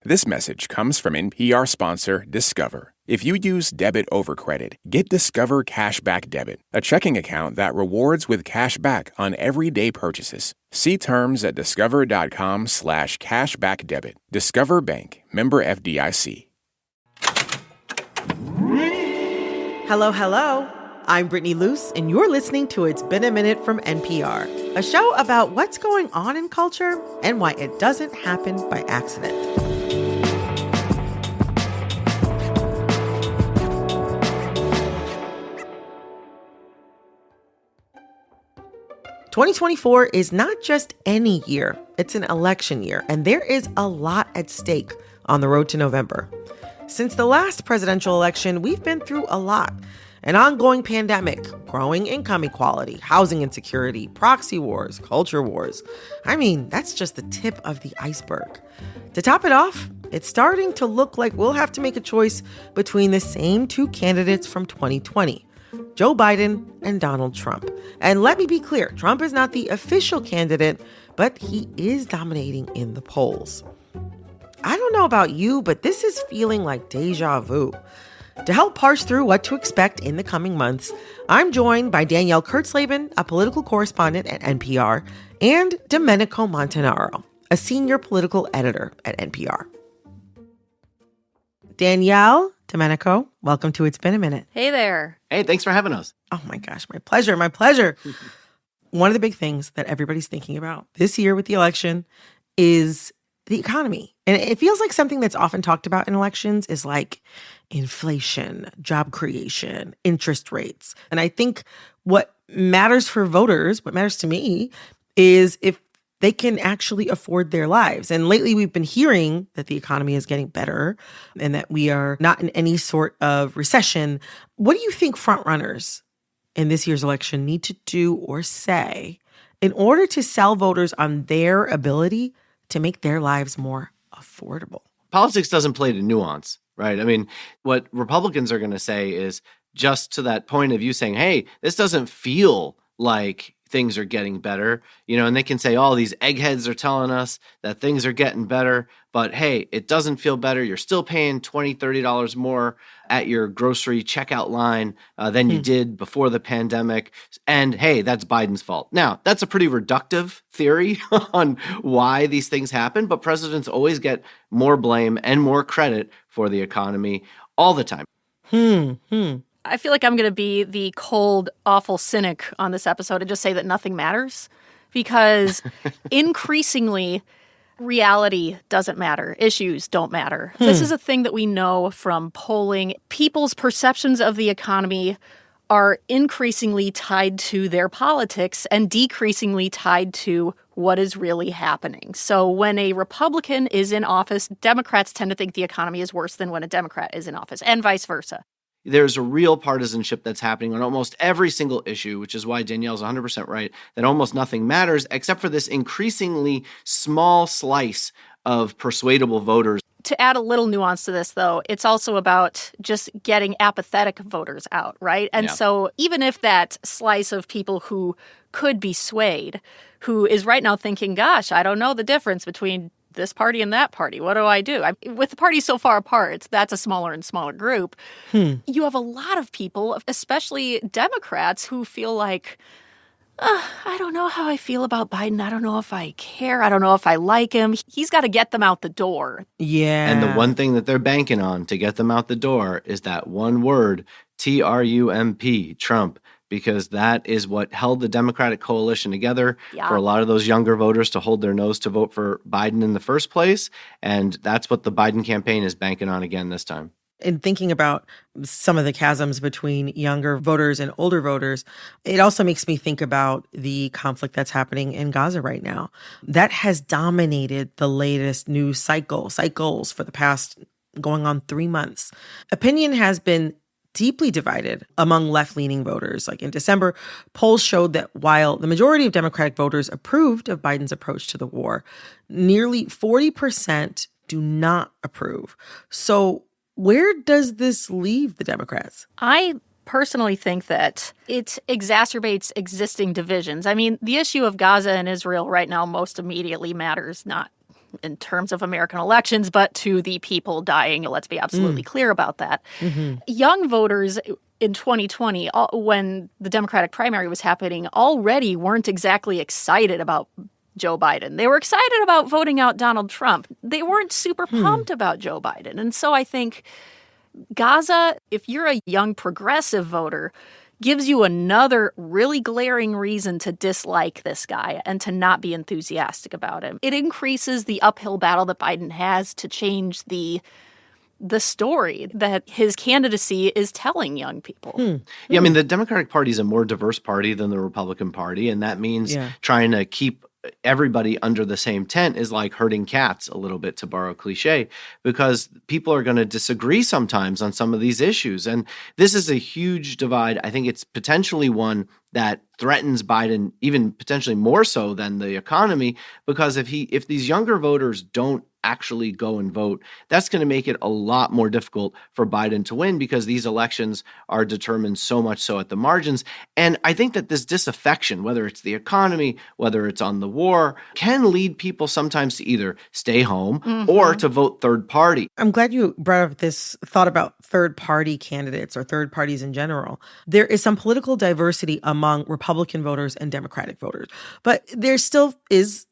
This message comes from NPR sponsor Discover. If you use debit over credit, get Discover Cashback Debit, a checking account that rewards with cash back on everyday purchases. See terms at discover.com/cashbackdebit. Discover Bank, member FDIC. Hello, hello. I'm Brittany Luse, and you're listening to It's Been a Minute from NPR, a show about what's going on in culture and why it doesn't happen by accident. "2024 is not just any year, it's an election year, and there is a lot at stake on the road to November. Since the last presidential election, we've been through a lot. An ongoing pandemic, growing income inequality, housing insecurity, proxy wars, culture wars. I mean, that's just the tip of the iceberg. To top it off, it's starting to look like we'll have to make a choice between the same two candidates from 2020, Joe Biden and Donald Trump. And let me be clear, Trump is not the official candidate, but he is dominating in the polls. I don't know about you, but this is feeling like deja vu. To help parse through what to expect in the coming months, I'm joined by Danielle Kurtzleben, a political correspondent at NPR, and Domenico Montanaro, a senior political editor at NPR. Danielle, Domenico, welcome to It's Been a Minute. Hey there. Hey, thanks for having us. Oh my gosh, my pleasure, my pleasure. One of the big things that everybody's thinking about this year with the election is the economy. And it feels like something that's often talked about in elections is like inflation, job creation, interest rates. And I think what matters for voters, what matters to me, is if they can actually afford their lives. And lately we've been hearing that the economy is getting better and that we are not in any sort of recession. What do you think frontrunners in this year's election need to do or say in order to sell voters on their ability to make their lives more affordable? Politics doesn't play to nuance, right? I mean, what Republicans are going to say is just to that point of you saying, hey, this doesn't feel like things are getting better, and they can say, oh, these eggheads are telling us that things are getting better, but hey, it doesn't feel better. You're still paying $20, $30 more at your grocery checkout line than you did before the pandemic. And hey, that's Biden's fault. Now, that's a pretty reductive theory on why these things happen, but presidents always get more blame and more credit for the economy all the time. I feel like I'm going to be the cold, awful cynic on this episode and just say that nothing matters because increasingly reality doesn't matter. Issues don't matter. This is a thing that we know from polling. People's perceptions of the economy are increasingly tied to their politics and decreasingly tied to what is really happening. So when a Republican is in office, Democrats tend to think the economy is worse than when a Democrat is in office, and vice versa. There's a real partisanship that's happening on almost every single issue, which is why Danielle's 100% right, that almost nothing matters except for this increasingly small slice of persuadable voters. To add a little nuance to this, though, it's also about just getting apathetic voters out, right? And so even if that slice of people who could be swayed, who is right now thinking, gosh, I don't know the difference between this party and that party. What do I do? With the parties so far apart, that's a smaller and smaller group. You have a lot of people, especially Democrats, who feel like, I don't know how I feel about Biden. I don't know if I care. I don't know if I like him. He's got to get them out the door. Yeah. And the one thing that they're banking on to get them out the door is that one word, Trump, Trump. Because that is what held the Democratic coalition together for a lot of those younger voters to hold their nose to vote for Biden in the first place. And that's what the Biden campaign is banking on again this time. In thinking about some of the chasms between younger voters and older voters, it also makes me think about the conflict that's happening in Gaza right now. That has dominated the latest news cycles for the past going on 3 months. Opinion has been deeply divided among left-leaning voters. Like in December, polls showed that while the majority of Democratic voters approved of Biden's approach to the war, nearly 40% do not approve. So where does this leave the Democrats? I personally think that it exacerbates existing divisions. I mean, the issue of Gaza and Israel right now most immediately matters not in terms of American elections, but to the people dying. Let's be absolutely clear about that. Young voters in 2020, when the Democratic primary was happening, already weren't exactly excited about Joe Biden. They were excited about voting out Donald Trump. They weren't super pumped about Joe Biden. And so I think Gaza, if you're a young progressive voter, gives you another really glaring reason to dislike this guy and to not be enthusiastic about him. It increases the uphill battle that Biden has to change the story that his candidacy is telling young people. Yeah, I mean, the Democratic Party is a more diverse party than the Republican Party, and that means trying to keep everybody under the same tent is like herding cats a little bit, to borrow a cliche, because people are going to disagree sometimes on some of these issues. And this is a huge divide. I think it's potentially one that threatens Biden even potentially more so than the economy, because if these younger voters don't actually go and vote, that's going to make it a lot more difficult for Biden to win, because these elections are determined so much so at the margins. And I think that this disaffection, whether it's the economy, whether it's on the war, can lead people sometimes to either stay home or to vote third party. I'm glad you brought up this thought about third party candidates or third parties in general. There is some political diversity among Republican voters and Democratic voters, but there still is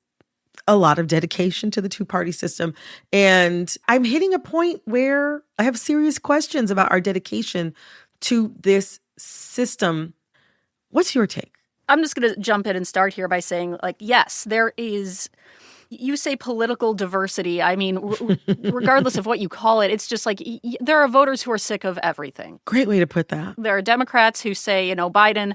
a lot of dedication to the two-party system. And I'm hitting a point where I have serious questions about our dedication to this system. What's your take? I'm just going to jump in and start here by saying, like, yes, there is, you say political diversity. I mean, regardless of what you call it, it's just like there are voters who are sick of everything. Great way to put that. There are Democrats who say, Biden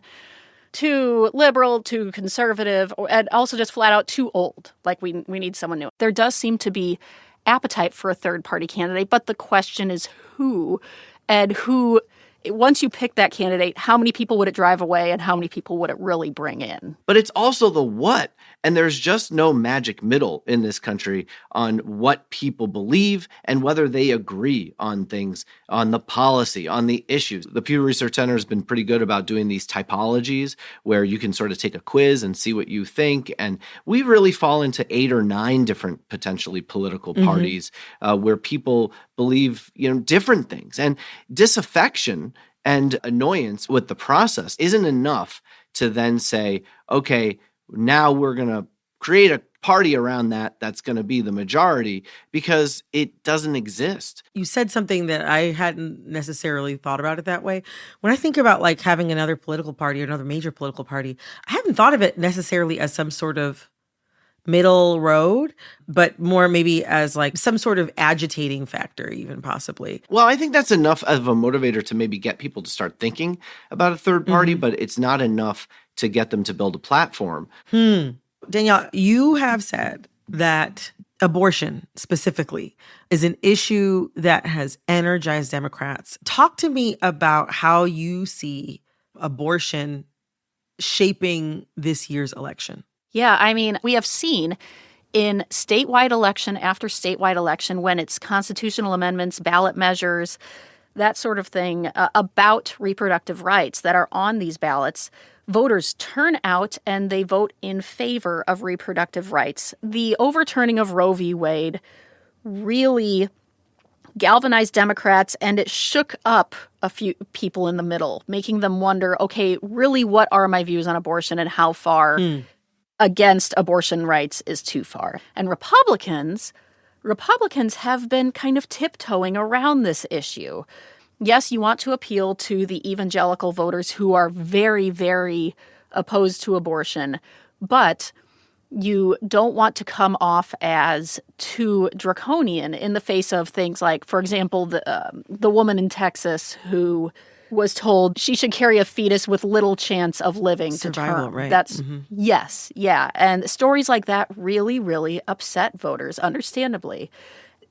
too liberal, too conservative, and also just flat out too old. Like we need someone new. There does seem to be appetite for a third party candidate, but the question is who, and who. Once you pick that candidate, how many people would it drive away and how many people would it really bring in? But it's also the what. And there's just no magic middle in this country on what people believe and whether they agree on things, on the policy, on the issues. The Pew Research Center has been pretty good about doing these typologies where you can sort of take a quiz and see what you think. And we really fall into 8 or 9 different potentially political parties where people believe, different things. And disaffection and annoyance with the process isn't enough to then say, okay, now we're going to create a party around that's going to be the majority, because it doesn't exist. You said something that I hadn't necessarily thought about it that way. When I think about like having another political party or another major political party, I haven't thought of it necessarily as some sort of middle road, but more maybe as like some sort of agitating factor, even possibly. Well, I think that's enough of a motivator to maybe get people to start thinking about a third party, but it's not enough to get them to build a platform. Danielle, you have said that abortion specifically is an issue that has energized Democrats. Talk to me about how you see abortion shaping this year's election. Yeah, I mean, we have seen in statewide election after statewide election, when it's constitutional amendments, ballot measures, that sort of thing about reproductive rights that are on these ballots, voters turn out and they vote in favor of reproductive rights. The overturning of Roe v. Wade really galvanized Democrats, and it shook up a few people in the middle, making them wonder, okay, really, what are my views on abortion and how far against abortion rights is too far? And Republicans have been kind of tiptoeing around this issue. Yes, you want to appeal to the evangelical voters who are very, very opposed to abortion, but you don't want to come off as too draconian in the face of things like, for example, the woman in Texas who was told she should carry a fetus with little chance of living Survival, to term. right. That's yes, yeah. And stories like that really, really upset voters, understandably.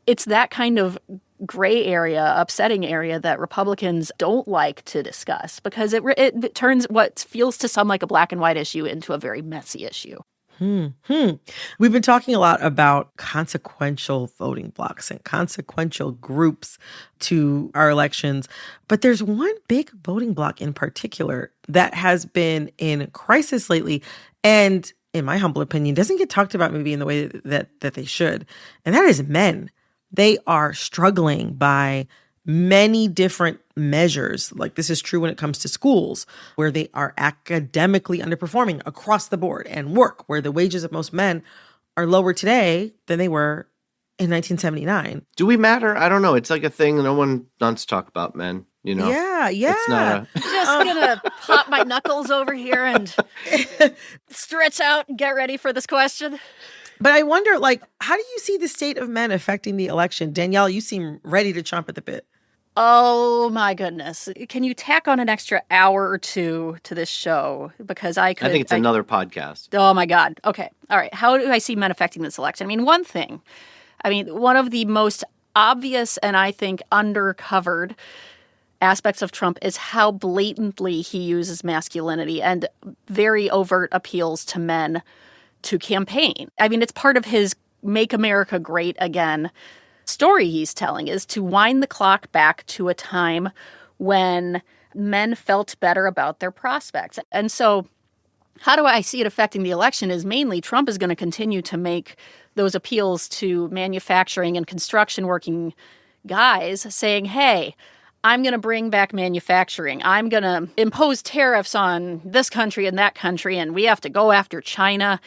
It's that kind of gray area, upsetting area that Republicans don't like to discuss, because it turns what feels to some like a black and white issue into a very messy issue. We've been talking a lot about consequential voting blocks and consequential groups to our elections, but there's one big voting block in particular that has been in crisis lately, and in my humble opinion, doesn't get talked about maybe in the way that they should. And that is men. They are struggling by many different measures. Like this is true when it comes to schools, where they are academically underperforming across the board, and work, where the wages of most men are lower today than they were in 1979. Do we matter? I don't know. It's like a thing no one wants to talk about, men. You know? Yeah. It's not Just gonna pop my knuckles over here and stretch out and get ready for this question. But I wonder, like, how do you see the state of men affecting the election? Danielle, you seem ready to chomp at the bit. Oh my goodness. Can you tack on an extra hour or two to this show? Because I think it's another podcast. Oh my God. Okay. All right. How do I see men affecting this election? I mean, one of the most obvious and I think undercovered aspects of Trump is how blatantly he uses masculinity and very overt appeals to men to campaign. I mean, it's part of his Make America Great Again story he's telling, is to wind the clock back to a time when men felt better about their prospects. And so how do I see it affecting the election is mainly Trump is going to continue to make those appeals to manufacturing and construction working guys, saying, hey, I'm going to bring back manufacturing. I'm going to impose tariffs on this country and that country, and we have to go after China.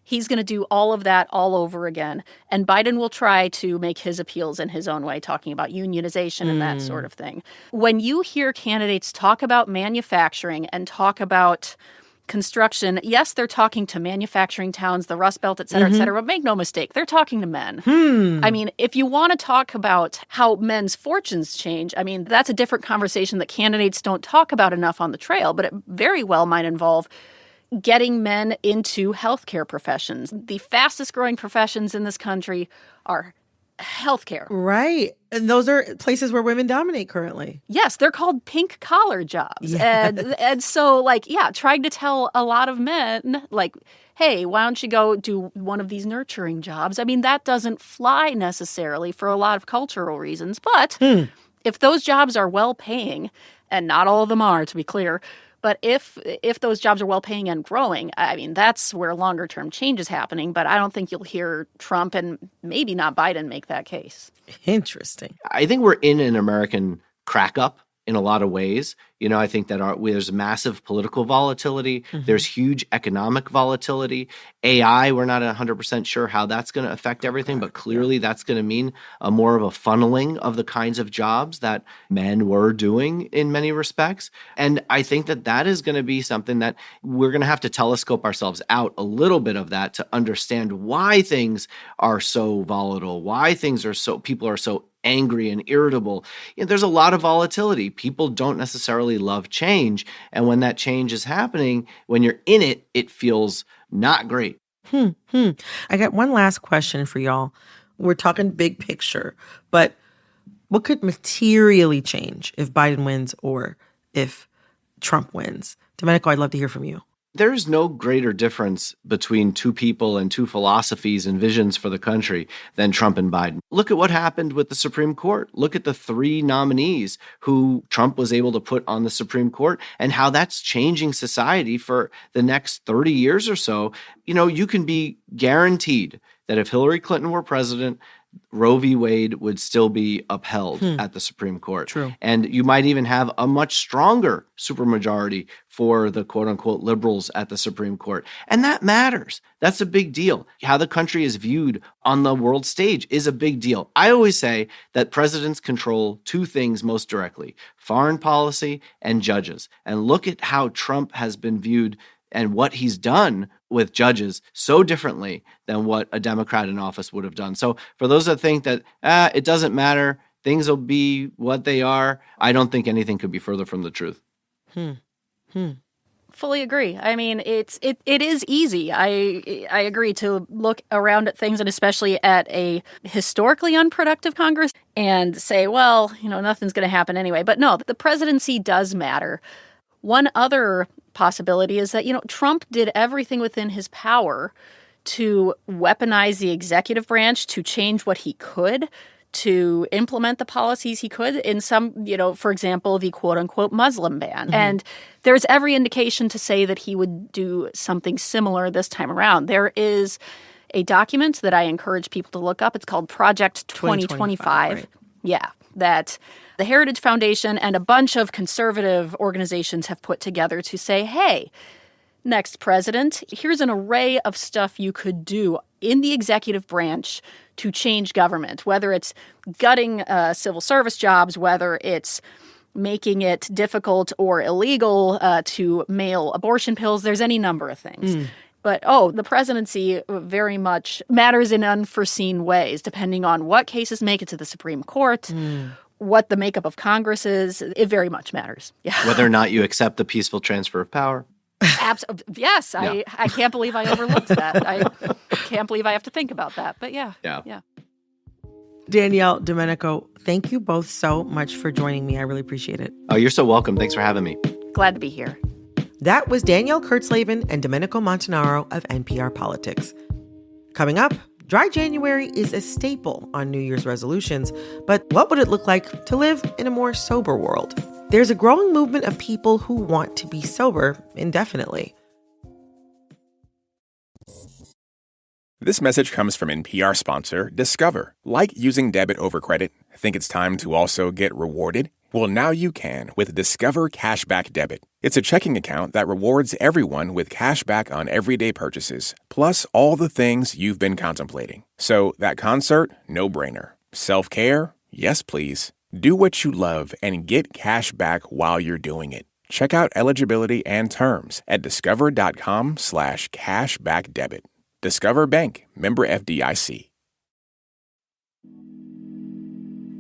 He's going to do all of that all over again. And Biden will try to make his appeals in his own way, talking about unionization and that sort of thing. When you hear candidates talk about manufacturing and talk about construction, yes, they're talking to manufacturing towns, the Rust Belt, et cetera, but make no mistake, they're talking to men. I mean, if you want to talk about how men's fortunes change, I mean, that's a different conversation that candidates don't talk about enough on the trail, but it very well might involve getting men into healthcare professions. The fastest growing professions in this country are healthcare. Right. And those are places where women dominate currently. Yes, they're called pink collar jobs. Yes. And so, like, yeah, trying to tell a lot of men, like, hey, why don't you go do one of these nurturing jobs? I mean, that doesn't fly necessarily for a lot of cultural reasons. But if those jobs are well paying, and not all of them are, to be clear, but if those jobs are well-paying and growing, I mean, that's where longer-term change is happening. But I don't think you'll hear Trump and maybe not Biden make that case. Interesting. I think we're in an American crack-up in a lot of ways. You know, I think that there's massive political volatility. There's huge economic volatility. AI, we're not 100% sure how that's going to affect everything, but clearly that's going to mean more of a funneling of the kinds of jobs that men were doing in many respects. And I think that that is going to be something that we're going to have to telescope ourselves out a little bit of that to understand why things are so volatile, why things are people are so angry and irritable. You know, there's a lot of volatility. People don't necessarily love change. And when that change is happening, when you're in it, it feels not great. I got one last question for y'all. We're talking big picture, but what could materially change if Biden wins or if Trump wins? Domenico, I'd love to hear from you. There's no greater difference between two people and two philosophies and visions for the country than Trump and Biden. Look at what happened with the Supreme Court. Look at the three nominees who Trump was able to put on the Supreme Court and how that's changing society for the next 30 years or so. You know, you can be guaranteed that if Hillary Clinton were president, Roe v. Wade would still be upheld at the Supreme Court. True. And you might even have a much stronger supermajority for the quote-unquote liberals at the Supreme Court. And that matters. That's a big deal. How the country is viewed on the world stage is a big deal. I always say that presidents control two things most directly: foreign policy and judges. And look at how Trump has been viewed and what he's done with judges so differently than what a Democrat in office would have done. So for those that think that it doesn't matter, things will be what they are, I don't think anything could be further from the truth. Fully agree. I mean, it is easy. I agree to look around at things, and especially at a historically unproductive Congress, and say, well, you know, nothing's going to happen anyway. But no, the presidency does matter. One other possibility is that, you know, Trump did everything within his power to weaponize the executive branch to change what he could to implement the policies he could in some, for example, the quote unquote Muslim ban. Mm-hmm. And there's every indication to say that he would do something similar this time around. There is a document that I encourage people to look up. It's called Project 2025. Right. Yeah, that the Heritage Foundation and a bunch of conservative organizations have put together to say, hey, next president, here's an array of stuff you could do in the executive branch to change government, whether it's gutting civil service jobs, whether it's making it difficult or illegal to mail abortion pills. There's any number of things. But, the presidency very much matters in unforeseen ways, depending on what cases make it to the Supreme Court, what the makeup of Congress is. It very much matters. Yeah. Whether or not you accept the peaceful transfer of power. Yes, yeah. I can't believe I overlooked that. I can't believe I have to think about that. But yeah. Danielle, Domenico, thank you both so much for joining me. I really appreciate it. Oh, you're so welcome. Thanks for having me. Glad to be here. That was Danielle Kurtzleben and Domenico Montanaro of NPR Politics. Coming up, dry January is a staple on New Year's resolutions, but what would it look like to live in a more sober world? There's a growing movement of people who want to be sober indefinitely. This message comes from NPR sponsor Discover. Like using debit over credit? Think it's time to also get rewarded? Well, now you can with Discover Cashback Debit. It's a checking account that rewards everyone with cash back on everyday purchases, plus all the things you've been contemplating. So that concert, no brainer. Self-care, yes please. Do what you love and get cash back while you're doing it. Check out eligibility and terms at discover.com/cashbackdebit. Discover Bank, member FDIC.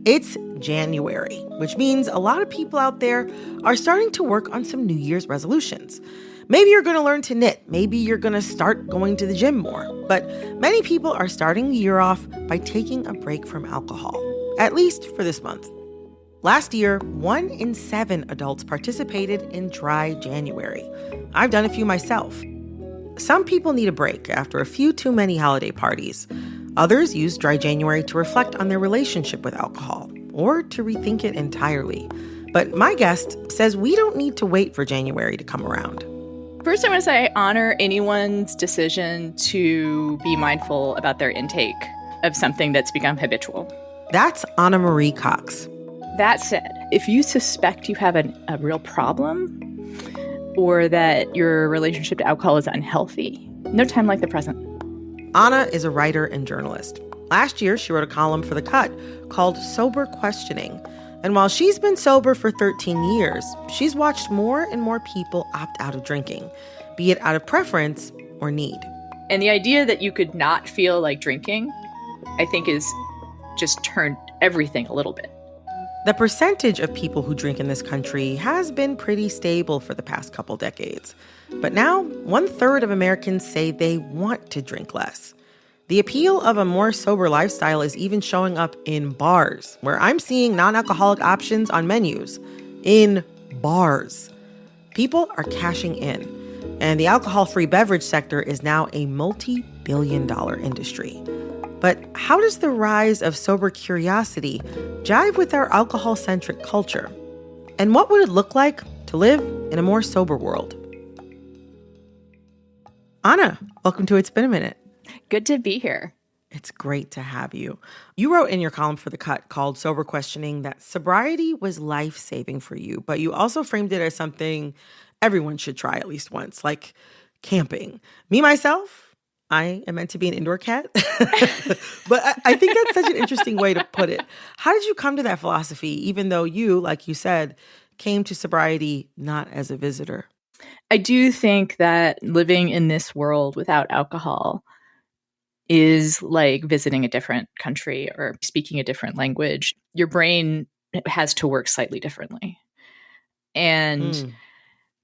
It's January, which means a lot of people out there are starting to work on some New Year's resolutions. Maybe you're going to learn to knit. Maybe you're going to start going to the gym more. But many people are starting the year off by taking a break from alcohol, at least for this month. Last year, 1 in 7 adults participated in dry January. I've done a few myself. Some people need a break after a few too many holiday parties. Others use dry January to reflect on their relationship with alcohol or to rethink it entirely. But my guest says we don't need to wait for January to come around. First, I want to say I honor anyone's decision to be mindful about their intake of something that's become habitual. That's Ana Marie Cox. That said, if you suspect you have a real problem or that your relationship to alcohol is unhealthy, no time like the present. Ana is a writer and journalist. Last year, she wrote a column for The Cut called Sober Questioning. And while she's been sober for 13 years, she's watched more and more people opt out of drinking, be it out of preference or need. And the idea that you could not feel like drinking, I think, is just turned everything a little bit. The percentage of people who drink in this country has been pretty stable for the past couple decades. But now, 1/3 of Americans say they want to drink less. The appeal of a more sober lifestyle is even showing up in bars, where I'm seeing non-alcoholic options on menus. In bars. People are cashing in, and the alcohol-free beverage sector is now a multi-billion-dollar industry. But how does the rise of sober curiosity jive with our alcohol-centric culture? And what would it look like to live in a more sober world? Ana, welcome to It's Been a Minute. Good to be here. It's great to have you. You wrote in your column for The Cut called Sober Questioning that sobriety was life-saving for you, but you also framed it as something everyone should try at least once, like camping. Me, myself, I am meant to be an indoor cat. But I think that's such an interesting way to put it. How did you come to that philosophy, even though you, like you said, came to sobriety not as a visitor? I do think that living in this world without alcohol is like visiting a different country or speaking a different language. Your brain has to work slightly differently. And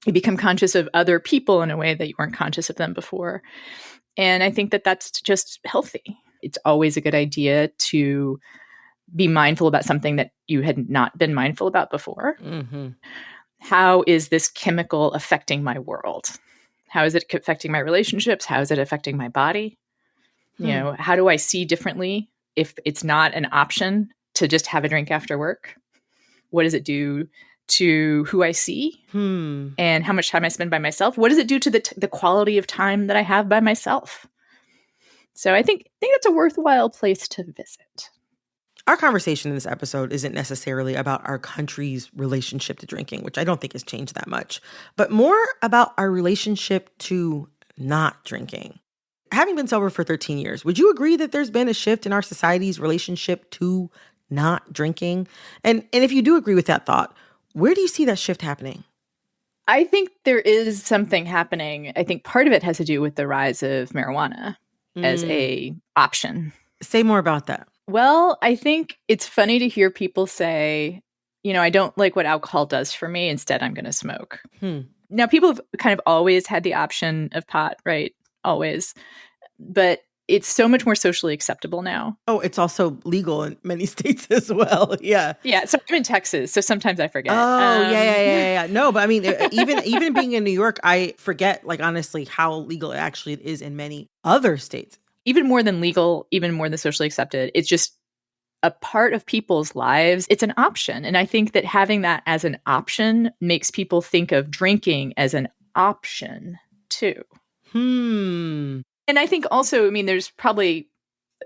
you become conscious of other people in a way that you weren't conscious of them before. And I think that that's just healthy. It's always a good idea to be mindful about something that you had not been mindful about before. Mm-hmm. How is this chemical affecting my world? How is it affecting my relationships? How is it affecting my body? You know, how do I see differently if it's not an option to just have a drink after work? What does it do to who I see and how much time I spend by myself? What does it do to the quality of time that I have by myself? So I think it's a worthwhile place to visit. Our conversation in this episode isn't necessarily about our country's relationship to drinking, which I don't think has changed that much, but more about our relationship to not drinking. Having been sober for 13 years, would you agree that there's been a shift in our society's relationship to not drinking? And if you do agree with that thought, where do you see that shift happening? I think there is something happening. I think part of it has to do with the rise of marijuana as a option. Say more about that. Well, I think it's funny to hear people say, I don't like what alcohol does for me. Instead, I'm going to smoke. Now, people have kind of always had the option of pot, right? Always. But it's so much more socially acceptable now. Oh, it's also legal in many states as well. Yeah. Yeah. So I'm in Texas, so sometimes I forget. Oh, yeah. No, but I mean, even being in New York, I forget, like, honestly, how legal it actually is in many other states. Even more than legal, even more than socially accepted. It's just a part of people's lives. It's an option. And I think that having that as an option makes people think of drinking as an option too. And I think also, I mean, there's probably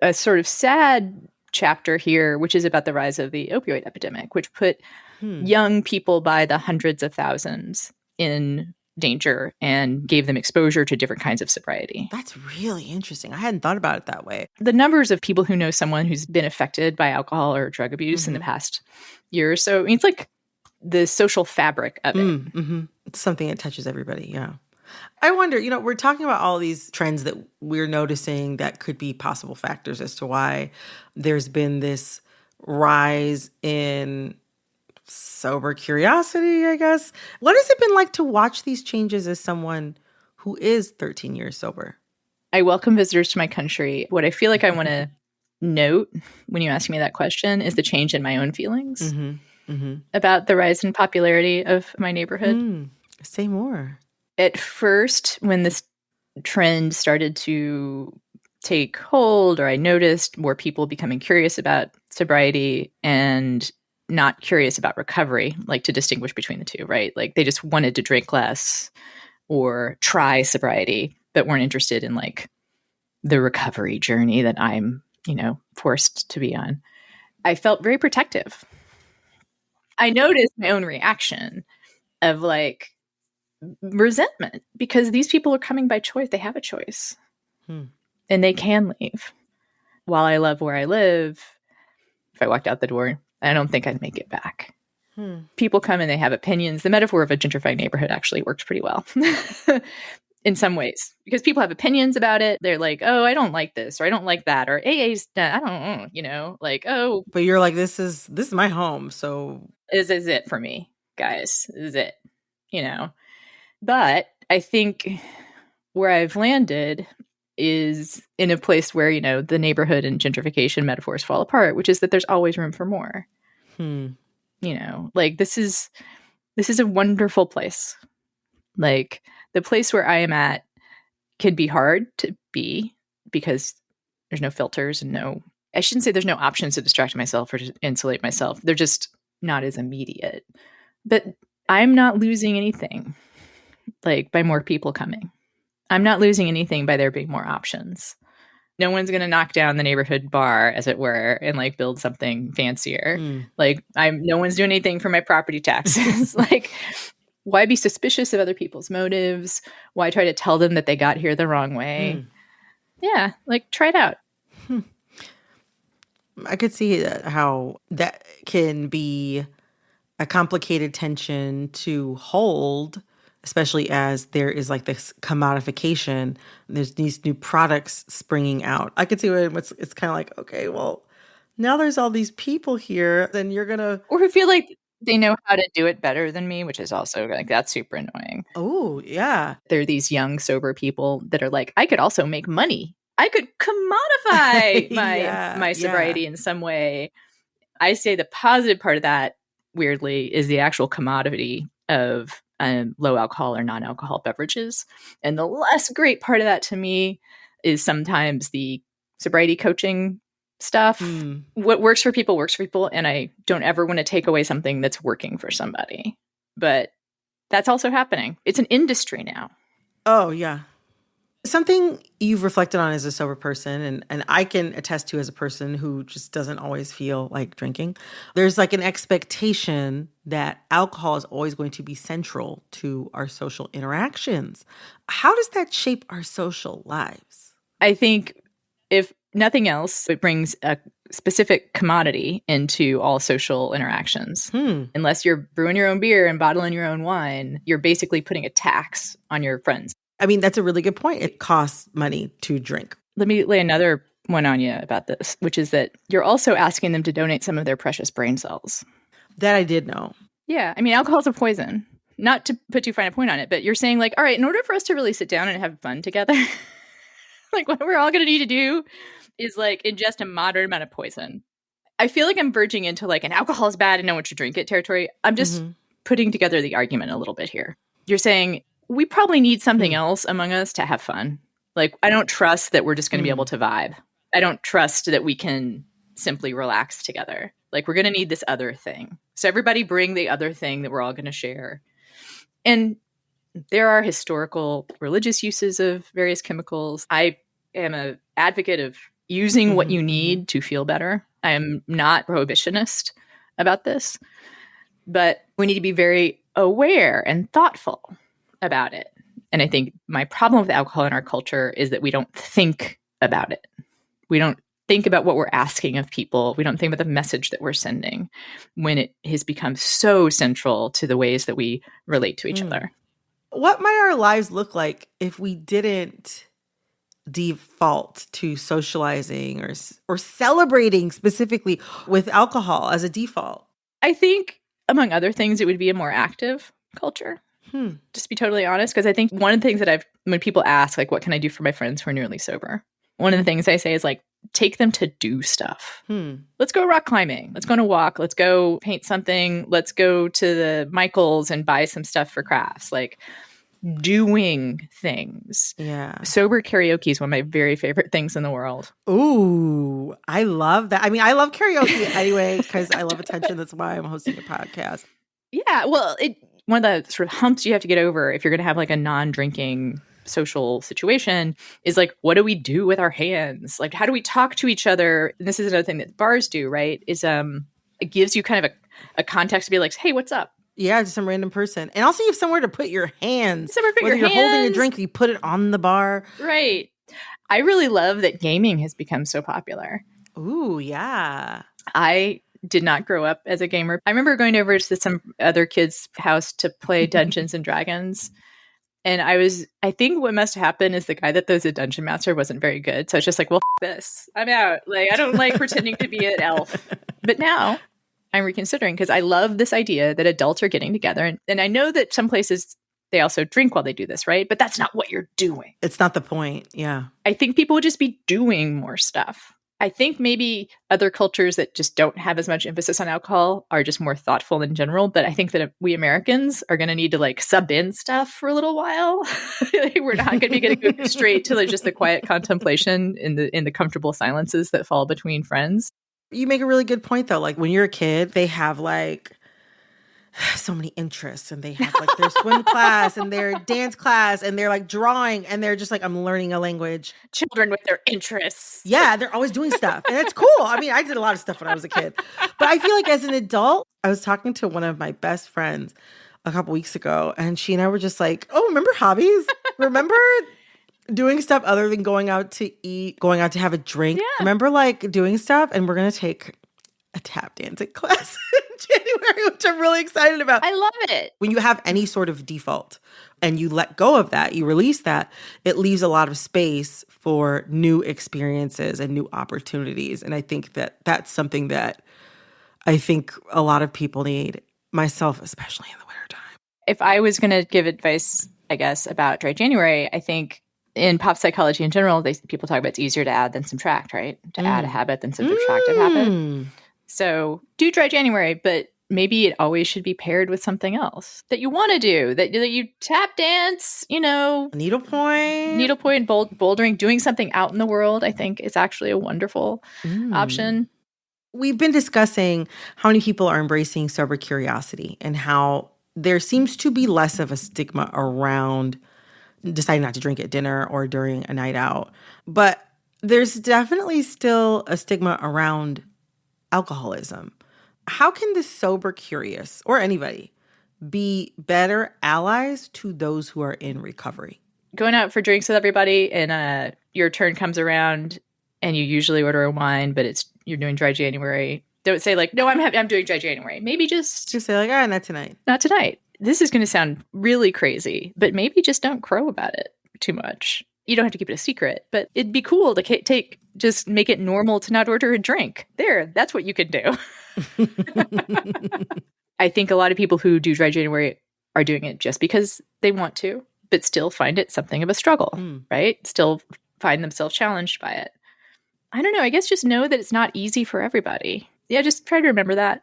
a sort of sad chapter here, which is about the rise of the opioid epidemic, which put young people by the hundreds of thousands in danger and gave them exposure to different kinds of sobriety. That's really interesting. I hadn't thought about it that way. The numbers of people who know someone who's been affected by alcohol or drug abuse in the past year or so, I mean, it's like the social fabric of it. It's something that touches everybody, yeah. I wonder, we're talking about all these trends that we're noticing that could be possible factors as to why there's been this rise in sober curiosity, I guess. What has it been like to watch these changes as someone who is 13 years sober? I welcome visitors to my country. What I feel like I want to note when you ask me that question is the change in my own feelings about the rise in popularity of my neighborhood. Say more. At first, when this trend started to take hold, or I noticed more people becoming curious about sobriety and not curious about recovery, like to distinguish between the two, right? Like they just wanted to drink less or try sobriety, but weren't interested in like the recovery journey that I'm, forced to be on. I felt very protective. I noticed my own reaction of like resentment because these people are coming by choice. They have a choice and they can leave. While I love where I live, if I walked out the door, I don't think I'd make it back. People come and they have opinions. The metaphor of a gentrified neighborhood actually works pretty well in some ways because people have opinions about it. They're like, oh, I don't like this or I don't like that or AA's, I don't, like, oh. But you're like, this is my home. So this is it for me, guys. This is it, But I think where I've landed is in a place where, the neighborhood and gentrification metaphors fall apart, which is that there's always room for more. Like this is a wonderful place. Like the place where I am at can be hard to be because there's no filters and I shouldn't say there's no options to distract myself or to insulate myself. They're just not as immediate. But I'm not losing anything like by more people coming. I'm not losing anything by there being more options. No one's going to knock down the neighborhood bar, as it were, and like build something fancier. Like no one's doing anything for my property taxes. Like, why be suspicious of other people's motives? Why try to tell them that they got here the wrong way? Yeah, like try it out. I could see how that can be a complicated tension to hold, especially as there is like this commodification. There's these new products springing out. I could see it's kind of like, okay, well, now there's all these people here, then you're going to... Or who feel like they know how to do it better than me, which is also like, that's super annoying. Oh, yeah. There are these young, sober people that are like, I could also make money. I could commodify my sobriety in some way. I say the positive part of that, weirdly, is the actual commodity of low alcohol or non-alcohol beverages. And the less great part of that to me is sometimes the sobriety coaching stuff. What works for people, and I don't ever want to take away something that's working for somebody. But that's also happening. It's an industry now. Oh, yeah. Something you've reflected on as a sober person, and I can attest to as a person who just doesn't always feel like drinking, there's like an expectation that alcohol is always going to be central to our social interactions. How does that shape our social lives? I think if nothing else, it brings a specific commodity into all social interactions. Unless you're brewing your own beer and bottling your own wine, you're basically putting a tax on your friends. I mean, that's a really good point. It costs money to drink. Let me lay another one on you about this, which is that you're also asking them to donate some of their precious brain cells. That I did know. Yeah. I mean, alcohol's a poison. Not to put too fine a point on it, but you're saying like, all right, in order for us to really sit down and have fun together, like what we're all going to need to do is like ingest a moderate amount of poison. I feel like I'm verging into like an alcohol is bad and no one should drink it territory. I'm just putting together the argument a little bit here. You're saying we probably need something else among us to have fun. Like, I don't trust that we're just going to be able to vibe. I don't trust that we can simply relax together. Like, we're going to need this other thing. So everybody bring the other thing that we're all going to share. And there are historical religious uses of various chemicals. I am an advocate of using what you need to feel better. I am not prohibitionist about this, but we need to be very aware and thoughtful about it. And I think my problem with alcohol in our culture is that we don't think about it. We don't think about what we're asking of people. We don't think about the message that we're sending when it has become so central to the ways that we relate to each other. What might our lives look like if we didn't default to socializing or celebrating specifically with alcohol as a default? I think, among other things, it would be a more active culture. Just to be totally honest, because I think one of the things that when people ask, like, what can I do for my friends who are nearly sober? One of the things I say is, like, take them to do stuff. Let's go rock climbing. Let's go on a walk. Let's go paint something. Let's go to the Michael's and buy some stuff for crafts. Like, doing things. Yeah. Sober karaoke is one of my very favorite things in the world. Ooh, I love that. I mean, I love karaoke anyway, because I love attention. That's why I'm hosting a podcast. Yeah, well, one of the sort of humps you have to get over if you're going to have like a non-drinking social situation is like, what do we do with our hands? Like, how do we talk to each other? And this is another thing that bars do, right? Is it gives you kind of a context to be like, hey, what's up? Yeah, just some random person. And also you have somewhere to put your hands. Somewhere to put Whether your you're holding a hands. drink, you put it on the bar. Right. I really love that gaming has become so popular. Ooh, yeah. I did not grow up as a gamer. I remember going over to some other kid's house to play Dungeons and Dragons. And I think what must happen is the guy that was a dungeon master wasn't very good. So it's just like, well, this. I'm out. Like, I don't like pretending to be an elf. But now I'm reconsidering because I love this idea that adults are getting together. And I know that some places they also drink while they do this, right? But that's not what you're doing. It's not the point. Yeah. I think people would just be doing more stuff. I think maybe other cultures that just don't have as much emphasis on alcohol are just more thoughtful in general. But I think that we Americans are going to need to like sub in stuff for a little while. We're not going to be getting to go straight to like just the quiet contemplation in the comfortable silences that fall between friends. You make a really good point though. Like when you're a kid, they have like so many interests and they have like their swim class and their dance class and they're like drawing and they're just like, I'm learning a language. Children with their interests. Yeah, they're always doing stuff. And it's cool. I mean, I did a lot of stuff when I was a kid. But I feel like as an adult, I was talking to one of my best friends a couple weeks ago and she and I were just like, oh, remember hobbies? Remember doing stuff other than going out to eat, going out to have a drink? Yeah. Remember like doing stuff? And we're going to take a tap dancing class in January, which I'm really excited about. I love it. When you have any sort of default and you let go of that, you release that, it leaves a lot of space for new experiences and new opportunities. And I think that that's something that I think a lot of people need, myself especially in the wintertime. If I was going to give advice, I guess, about Dry January, I think in pop psychology in general, people talk about it's easier to add than subtract, right? To add a habit than subtract a habit. So do Dry January, but maybe it always should be paired with something else that you want to do, that you tap dance, needlepoint, bouldering, doing something out in the world, I think is actually a wonderful option. We've been discussing how many people are embracing sober curiosity and how there seems to be less of a stigma around deciding not to drink at dinner or during a night out. But there's definitely still a stigma around alcoholism. How can the sober curious, or anybody, be better allies to those who are in recovery? Going out for drinks with everybody and your turn comes around and you usually order a wine, but you're doing dry January. Don't say like, no, I'm doing dry January. Maybe just say like, not tonight. Not tonight. This is going to sound really crazy, but maybe just don't crow about it too much. You don't have to keep it a secret, but it'd be cool to just make it normal to not order a drink. That's what you can do. I think a lot of people who do dry January are doing it just because they want to, but still find it something of a struggle, right? Still find themselves challenged by it. I don't know. I guess just know that it's not easy for everybody. Yeah, just try to remember that.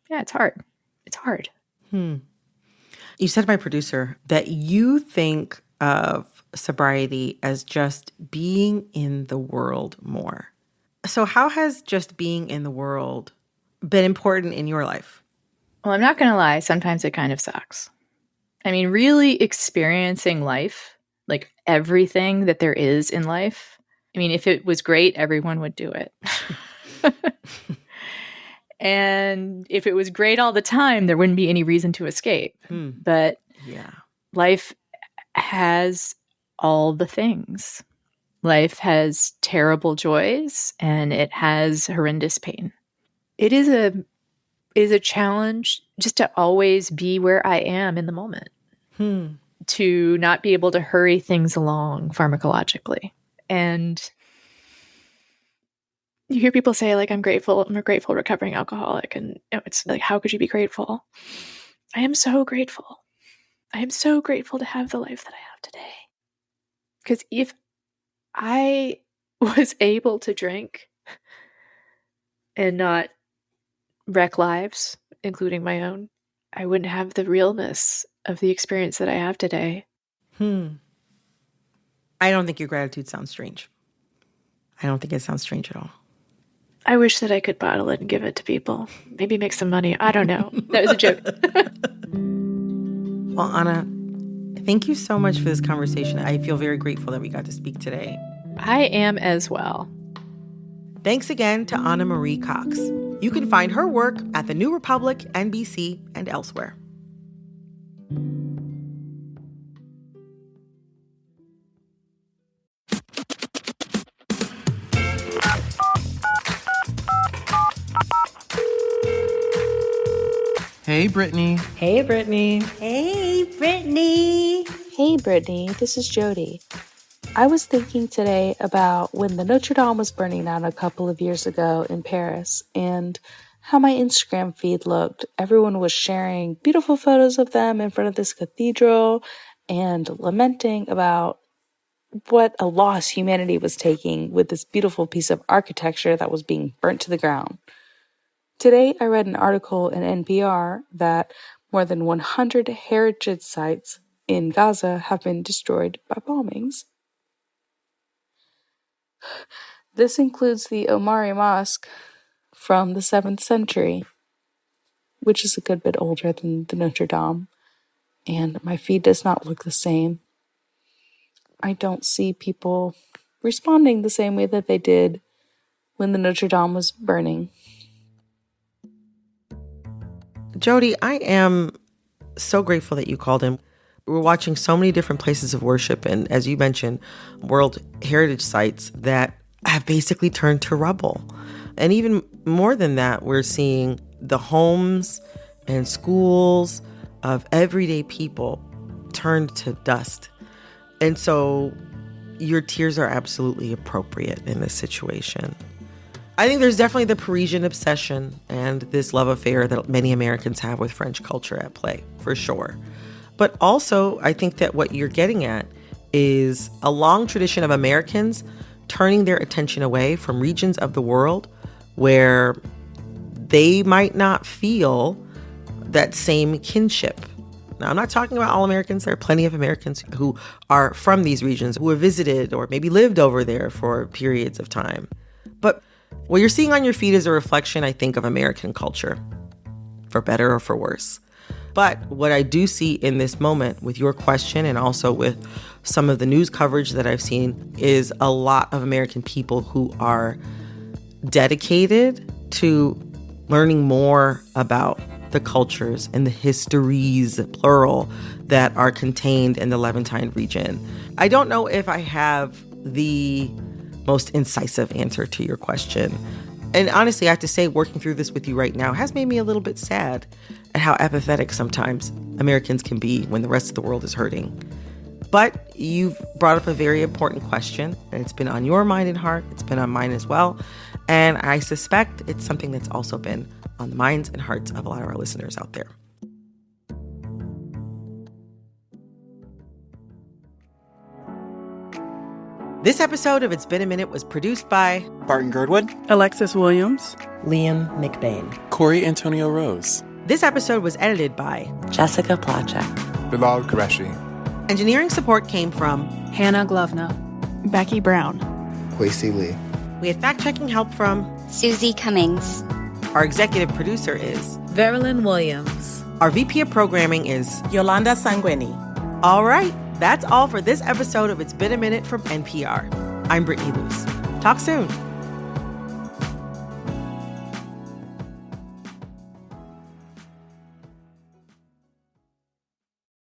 Yeah, it's hard. It's hard. You said to my producer that you think of sobriety as just being in the world more. So how has just being in the world been important in your life? Well, I'm not going to lie. Sometimes it kind of sucks. I mean, really experiencing life, like everything that there is in life. I mean, if it was great, everyone would do it. And if it was great all the time, there wouldn't be any reason to escape. But life has all the things. Life has terrible joys and it has horrendous pain. It is a challenge just to always be where I am in the moment. To not be able to hurry things along pharmacologically. And you hear people say, like, I'm a grateful recovering alcoholic. And it's like, how could you be grateful? I am so grateful. I am so grateful to have the life that I have today. Because if I was able to drink and not wreck lives, including my own, I wouldn't have the realness of the experience that I have today. I don't think your gratitude sounds strange. I don't think it sounds strange at all. I wish that I could bottle it and give it to people. Maybe make some money. I don't know. That was a joke. Well, Ana, thank you so much for this conversation. I feel very grateful that we got to speak today. I am as well. Thanks again to Ana Marie Cox. You can find her work at The New Republic, NBC, and elsewhere. Hey, Brittany. Hey, Brittany. Hey, Brittany. Hey, Brittany. This is Jody. I was thinking today about when the Notre Dame was burning down a couple of years ago in Paris and how my Instagram feed looked. Everyone was sharing beautiful photos of them in front of this cathedral and lamenting about what a loss humanity was taking with this beautiful piece of architecture that was being burnt to the ground. Today, I read an article in NPR that more than 100 heritage sites in Gaza have been destroyed by bombings. This includes the Omari Mosque from the 7th century, which is a good bit older than the Notre Dame, and my feed does not look the same. I don't see people responding the same way that they did when the Notre Dame was burning. Jody, I am so grateful that you called in. We're watching so many different places of worship and, as you mentioned, World Heritage sites that have basically turned to rubble. And even more than that, we're seeing the homes and schools of everyday people turned to dust. And so your tears are absolutely appropriate in this situation. I think there's definitely the Parisian obsession and this love affair that many Americans have with French culture at play, for sure. But also, I think that what you're getting at is a long tradition of Americans turning their attention away from regions of the world where they might not feel that same kinship. Now, I'm not talking about all Americans. There are plenty of Americans who are from these regions, who have visited or maybe lived over there for periods of time. But what you're seeing on your feed is a reflection, I think, of American culture, for better or for worse. But what I do see in this moment with your question and also with some of the news coverage that I've seen is a lot of American people who are dedicated to learning more about the cultures and the histories, plural, that are contained in the Levantine region. I don't know if I have the most incisive answer to your question. And honestly, I have to say, working through this with you right now has made me a little bit sad at how apathetic sometimes Americans can be when the rest of the world is hurting. But you've brought up a very important question, and it's been on your mind and heart. It's been on mine as well. And I suspect it's something that's also been on the minds and hearts of a lot of our listeners out there. This episode of It's Been a Minute was produced by Barton Girdwood, Alexis Williams, Liam McBain, Corey Antonio Rose. This episode was edited by Jessica Placzek, Bilal Qureshi. Engineering support came from Hannah Glovna, Becky Brown, Quasi Lee. We had fact-checking help from Susie Cummings. Our executive producer is Verilyn Williams. Our VP of programming is Yolanda Sanguini. All right, that's all for this episode of It's Been a Minute from NPR. I'm Brittany Luse. Talk soon.